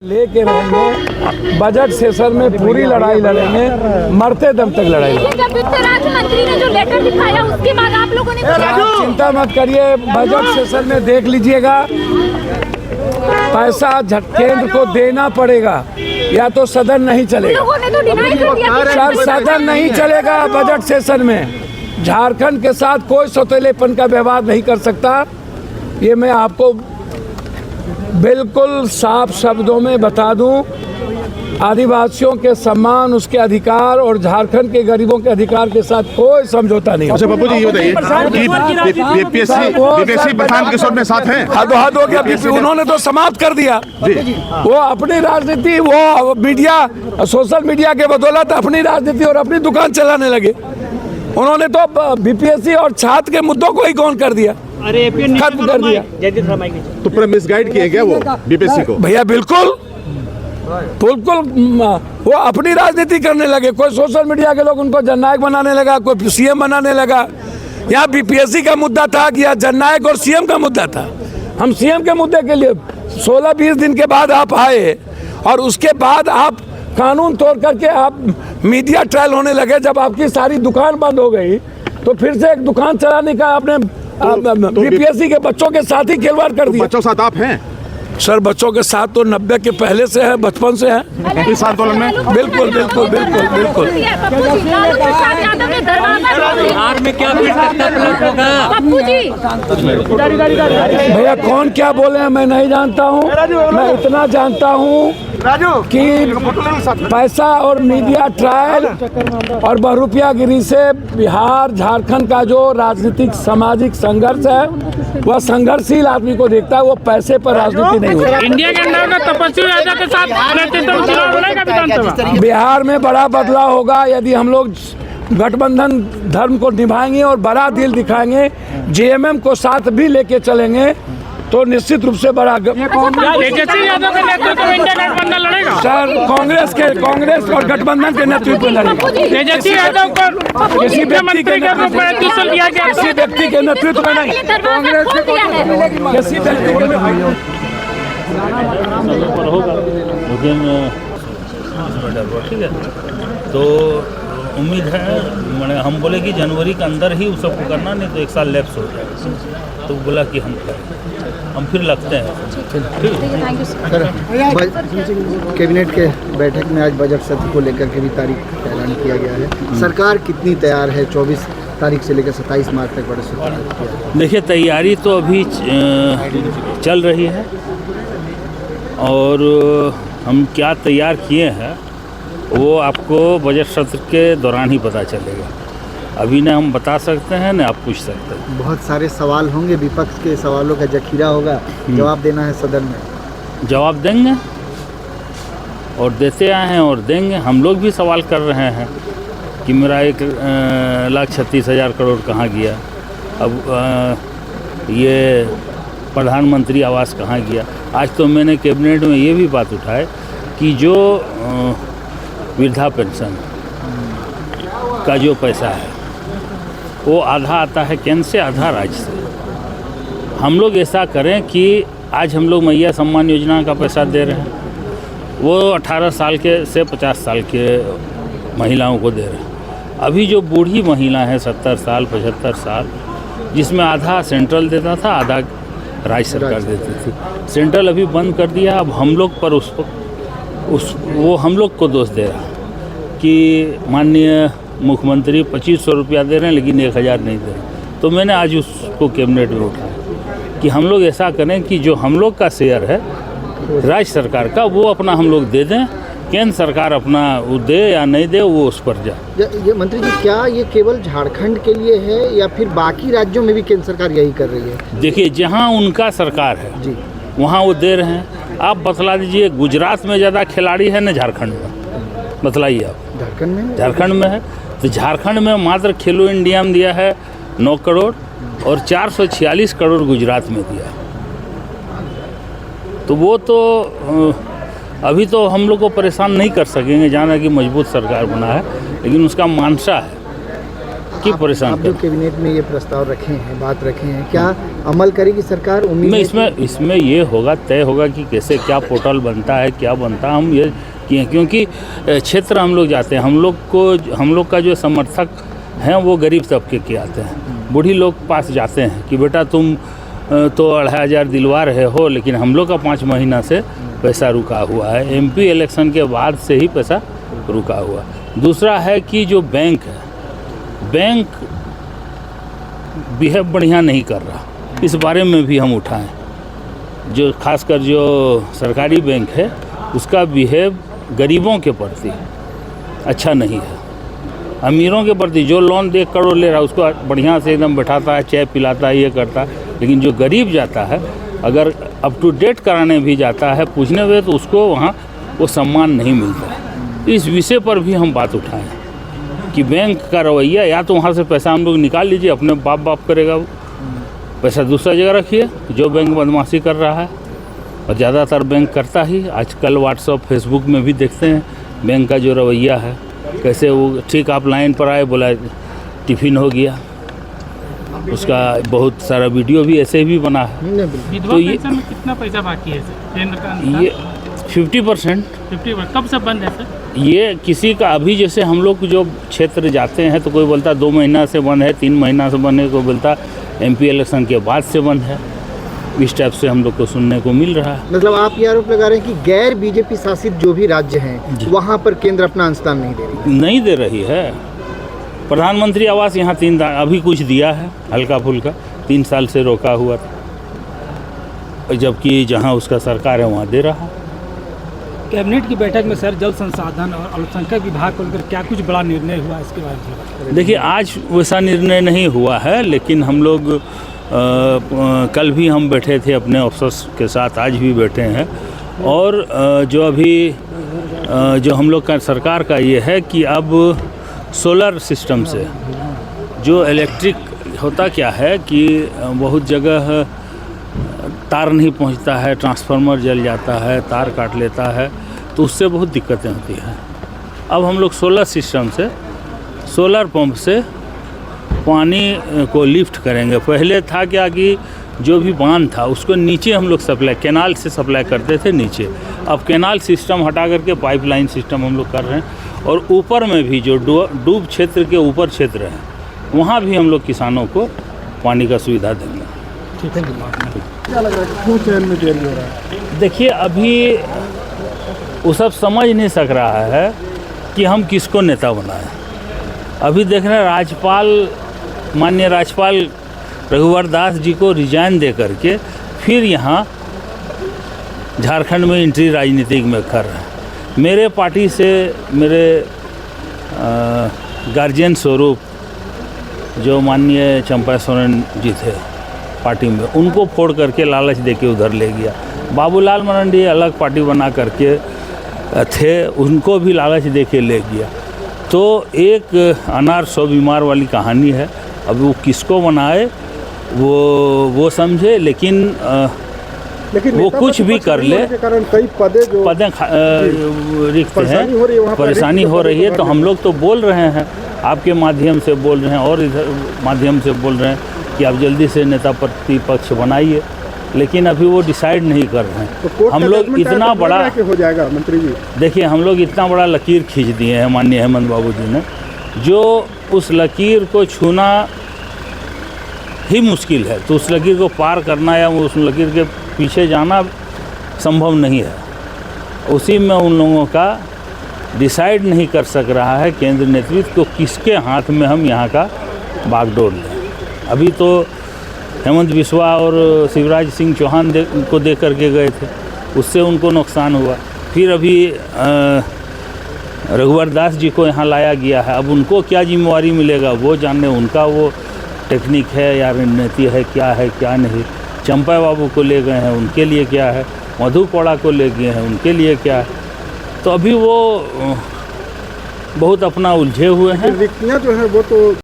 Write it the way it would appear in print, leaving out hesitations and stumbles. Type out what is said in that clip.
लेके रहेंगे, budget session में पूरी लड़ाई लड़ेंगे, मरते दम तक लड़ाई लड़ेंगे। जब वित्त राज्य मंत्री ने जो लेटर दिखाया उसके बाद आप लोगों ने चिंता मत करिए, बजट सेशन में देख लीजिएगा, पैसा केंद्र को देना पड़ेगा या तो सदन नहीं चलेगा। लोगों ने तो डिनाई कर दिया। सर सदन नहीं चलेगा बजट सेशन में। झारखंड के साथ कोई सौतेलेपन का व्यवहार नहीं कर सकता, ये मैं आपको बिल्कुल साफ शब्दों में बता दूं। आदिवासियों के सम्मान, उसके अधिकार और झारखंड के गरीबों के अधिकार के साथ कोई समझौता नहीं। अच्छा पप्पू जी ये बताइए कि बीपीएससी प्रशांत किशोर में साथ हैं? हद हो गया, उन्होंने तो समाप्त कर दिया। वो अपनी राजनीति, वो मीडिया, सोशल मीडिया के बदौलत अपनी राजनीति और अपनी दुकान चलाने लगे। उन्होंने तो बीपीएससी और छात्र के मुद्दों को ही गौण कर दिया, खत्म कर दिया। तो पूरा मिसगाइड किए गया वो बीपीएससी को? भैया बिल्कुल वो अपनी राजनीति करने लगे। कोई सोशल मीडिया के लोग उनको जननायक बनाने लगा, कोई सीएम बनाने लगा। यहाँ बीपीएससी का मुद्दा था कि यहाँ जननायक और सीएम का मुद्दा था। हम सीएम के मुद्दे के लिए 16-20 दिन के बाद आप आए और उसके बाद आप कानून तोड़ करके आप मीडिया ट्रायल होने लगे। जब आपकी सारी दुकान बंद हो गई तो फिर से एक दुकान चलाने का आपने बीपीएससी के बच्चों के साथ ही खिलवाड़ कर दिया। बच्चों साथ आप हैं? सर बच्चों के साथ तो 90 के पहले से है, बचपन से है इस आंदोलन में। बिल्कुल बिल्कुल बिल्कुल बिल्कुल। बिहार में क्या पप्पू जी भैया कौन क्या बोले हैं मैं नहीं जानता हूँ। मैं इतना जानता हूँ कि पैसा और मीडिया ट्रायल और बहुरुपयागिरी से बिहार झारखंड का जो राजनीतिक सामाजिक संघर्ष है वह संघर्षशील आदमी को देखता है, वो पैसे पर राजनीति नहीं होती। इंडिया के अंदर का तपस्वी राजा के साथ नेतृत्व चुनाव लड़ेगा विधानसभा। बिहार में बड़ा बदलाव होगा यदि हम लोग गठबंधन धर्म को निभाएंगे और बड़ा दिल दिखाएंगे, जेएमएम को साथ भी लेके चलेंगे तो निश्चित रूप से बड़ा तेजस्वी यादव के नेतृत्व में इंडिया गठबंधन लड़ेगा। सर कांग्रेस और गठबंधन के नेतृत्व में लड़ेगा। तेजस्वी यादव को किसी व्यक्ति के नेतृत्व में नहीं, कांग्रेस के किसी व्यक्ति के ठीक है। तो उम्मीद है, मैंने हम बोले कि जनवरी के अंदर ही उस सबको करना, नहीं तो 1 साल लैप्स हो जाएगा। तो बोला कि हम फिर लगते हैं। कैबिनेट के बैठक में आज बजट सत्र को लेकर के भी तारीख का ऐलान किया गया है। सरकार कितनी तैयार है 24 तारीख से लेकर 27 मार्च तक बजट सत्र? देखिए तैयारी तो अभी चल रही है और हम क्या तैयार किए हैं वो आपको बजट सत्र के दौरान ही पता चलेगा। अभी न हम बता सकते हैं न आप पूछ सकते हैं। बहुत सारे सवाल होंगे, विपक्ष के सवालों का जखीरा होगा, जवाब देना है सदन में। जवाब देंगे और देते आए हैं और देंगे। हम लोग भी सवाल कर रहे हैं कि मेरा 1,36,000 करोड़ कहाँ गया, अब ये प्रधानमंत्री आवास कहाँ गया। आज तो मैंने कैबिनेट में ये भी बात उठाई कि जो वृद्धा पेंशन का जो पैसा है वो आधा आता है केंद्र से, आधा राज्य से। हम लोग ऐसा करें कि आज हम लोग मैया सम्मान योजना का पैसा दे रहे हैं, वो 18 साल के से 50 साल के महिलाओं को दे रहे हैं। अभी जो बूढ़ी महिला है 70 साल 75 साल, जिसमें आधा सेंट्रल देता था, आधा राज्य सरकार देती थी। सेंट्रल अभी बंद कर दिया। अब हम लोग पर वो हम लोग को दोष दे रहा कि माननीय मुख्यमंत्री 2500 रुपया दे रहे हैं लेकिन 1000 नहीं दे रहे। तो मैंने आज उसको कैबिनेट में उठाया कि हम लोग ऐसा करें कि जो हम लोग का शेयर है राज्य सरकार का वो अपना हम लोग दे दें, केंद्र सरकार अपना वो दे या नहीं दे वो उस पर जाए। ये मंत्री जी, क्या ये केवल झारखंड के लिए है या फिर बाकी राज्यों में भी केंद्र सरकार यही कर रही है? देखिए जहाँ उनका सरकार है जी वहाँ वो दे रहे हैं। आप बतला दीजिए गुजरात में ज़्यादा खिलाड़ी है न झारखंड में? बतलाइए आप। झारखंड में है तो झारखंड में मात्र खेलो इंडिया में दिया है 9 करोड़ और 446 करोड़ गुजरात में दिया। तो वो तो अभी तो हम लोग को परेशान नहीं कर सकेंगे, जाना कि मजबूत सरकार बना है, लेकिन उसका मानसा है कि परेशान आप जो कर। कैबिनेट में ये प्रस्ताव रखे हैं, बात रखे हैं, क्या अमल करेगी सरकार? उम्मीद मैं है कि- इसमें ये होगा, तय होगा कि कैसे क्या पोर्टल बनता है, क्या बनता है। हम ये किए, क्योंकि क्षेत्र हम लोग जाते हैं, हम लोग का जो समर्थक हैं वो गरीब तबके के आते हैं। बूढ़ी लोग पास जाते हैं कि बेटा तुम तो 2500 दिलवा रहे हो, लेकिन हम लोग का 5 महीना से पैसा रुका हुआ है। एमपी इलेक्शन के बाद से ही पैसा रुका हुआ। दूसरा है कि जो बैंक है, बैंक बिहेव बढ़िया नहीं कर रहा, इस बारे में भी हम उठाएं। जो खासकर जो सरकारी बैंक है उसका बिहेव गरीबों के प्रति अच्छा नहीं है। अमीरों के प्रति जो लोन 1 करोड़ ले रहा है उसको बढ़िया से एकदम बैठाता है, चाय पिलाता है, ये करता है। लेकिन जो गरीब जाता है, अगर अप टू डेट कराने भी जाता है, पूछने हुए, तो उसको वहाँ वो सम्मान नहीं मिलता है। इस विषय पर भी हम बात उठाएं कि बैंक का रवैया, या तो वहाँ से पैसा हम लोग निकाल लीजिए, अपने बाप करेगा वो, पैसा दूसरा जगह रखिए। जो बैंक बदमाशी कर रहा है, और ज़्यादातर बैंक करता ही, आजकल व्हाट्सअप फेसबुक में भी देखते हैं बैंक का जो रवैया है, कैसे वो ठीक आप लाइन पर आए, बोला टिफ़िन हो गया, उसका बहुत सारा वीडियो भी ऐसे भी बना है। विधवा तो ये- पेंशन में कितना पैसा बाकी है सर केंद्र का अनुसार? ये 50%। 50 कब से बंद है सर? ये किसी का, अभी जैसे हम लोग जो क्षेत्र जाते हैं तो कोई बोलता 2 महीना से बंद है, 3 महीना से बंद है, कोई बोलता एमपी इलेक्शन के बाद से बंद है। इस टाइप से हम लोग को सुनने को मिल रहा है। मतलब आप ये आरोप लगा रहे हैं कि गैर बीजेपी शासित जो भी राज्य हैं वहाँ पर केंद्र अपना अंशदान नहीं दे रही? नहीं दे रही है। प्रधानमंत्री आवास यहाँ अभी कुछ दिया है, हल्का फुल्का, 3 साल से रोका हुआ था, जबकि जहाँ उसका सरकार है वहाँ दे रहा है। कैबिनेट की बैठक में सर जल संसाधन और अल्पसंख्यक विभाग को लेकर क्या कुछ बड़ा निर्णय हुआ इसके बारे में? देखिए, आज वैसा निर्णय नहीं हुआ है, लेकिन हम लोग कल भी हम बैठे थे अपने अफसर्स के साथ, आज भी बैठे हैं। और जो अभी जो हम लोग का सरकार का ये है कि अब सोलर सिस्टम से जो इलेक्ट्रिक होता क्या है कि बहुत जगह तार नहीं पहुंचता है, ट्रांसफार्मर जल जाता है, तार काट लेता है, तो उससे बहुत दिक्कतें होती हैं। अब हम लोग सोलर सिस्टम से, सोलर पंप से पानी को लिफ्ट करेंगे। पहले था क्या कि जो भी बांध था उसको नीचे हम लोग सप्लाई, कैनाल से सप्लाई करते थे नीचे। अब कैनाल सिस्टम हटा करके पाइपलाइन सिस्टम हम लोग कर रहे हैं। और ऊपर में भी जो डूब क्षेत्र के ऊपर क्षेत्र है, वहाँ भी हम लोग किसानों को पानी का सुविधा देंगे। क्या लग रहा है, क्यों चयन में देरी हो रहा है? देखिए, अभी वो सब समझ नहीं सक रहा है कि हम किसको नेता बनाएं। अभी देख रहे हैं राज्यपाल, माननीय राज्यपाल रघुवर दास जी को रिजाइन दे करके फिर यहाँ झारखंड में एंट्री राजनीतिक में कर रहे हैं। मेरे पार्टी से मेरे गार्जियन स्वरूप जो माननीय चंपा सोरेन जी थे पार्टी में, उनको फोड़ करके लालच देके उधर ले गया। बाबूलाल मरांडी अलग पार्टी बना करके थे, उनको भी लालच देके ले गया। तो एक अनार 100 बीमार वाली कहानी है। अब वो किसको बनाए वो समझे, लेकिन वो कुछ भी कर ले, कारण कई पदें रिक्त हैं, परेशानी हो रही है। तो हम लोग तो बोल रहे हैं, आपके माध्यम से बोल रहे हैं और इधर माध्यम से बोल रहे हैं कि आप जल्दी से नेता प्रतिपक्ष बनाइए, लेकिन अभी वो डिसाइड नहीं कर रहे हैं। हम लोग इतना बड़ा हो जाएगा मंत्री जी। देखिए, हम लोग इतना बड़ा लकीर खींच दिए हैं माननीय हेमंत बाबू जी ने, जो उस लकीर को छूना ही मुश्किल है। तो उस लकीर को पार करना या उस लकीर के पीछे जाना संभव नहीं है। उसी में उन लोगों का डिसाइड नहीं कर सक रहा है केंद्र नेतृत्व को किसके हाथ में हम यहाँ का बागडोर लें। अभी तो हेमंत बिस्वा और शिवराज सिंह चौहान को दे करके गए थे, उससे उनको नुकसान हुआ। फिर अभी रघुवर दास जी को यहाँ लाया गया है। अब उनको क्या जिम्मेवारी मिलेगा वो जानने, उनका वो टेक्निक है या रणनीति है, क्या नहीं। चंपा बाबू को ले गए हैं, उनके लिए क्या है। मधु पौड़ा को ले गए हैं, उनके लिए क्या है। तो अभी वो बहुत अपना उलझे हुए हैं। रिक्तियाँ जो है वो तो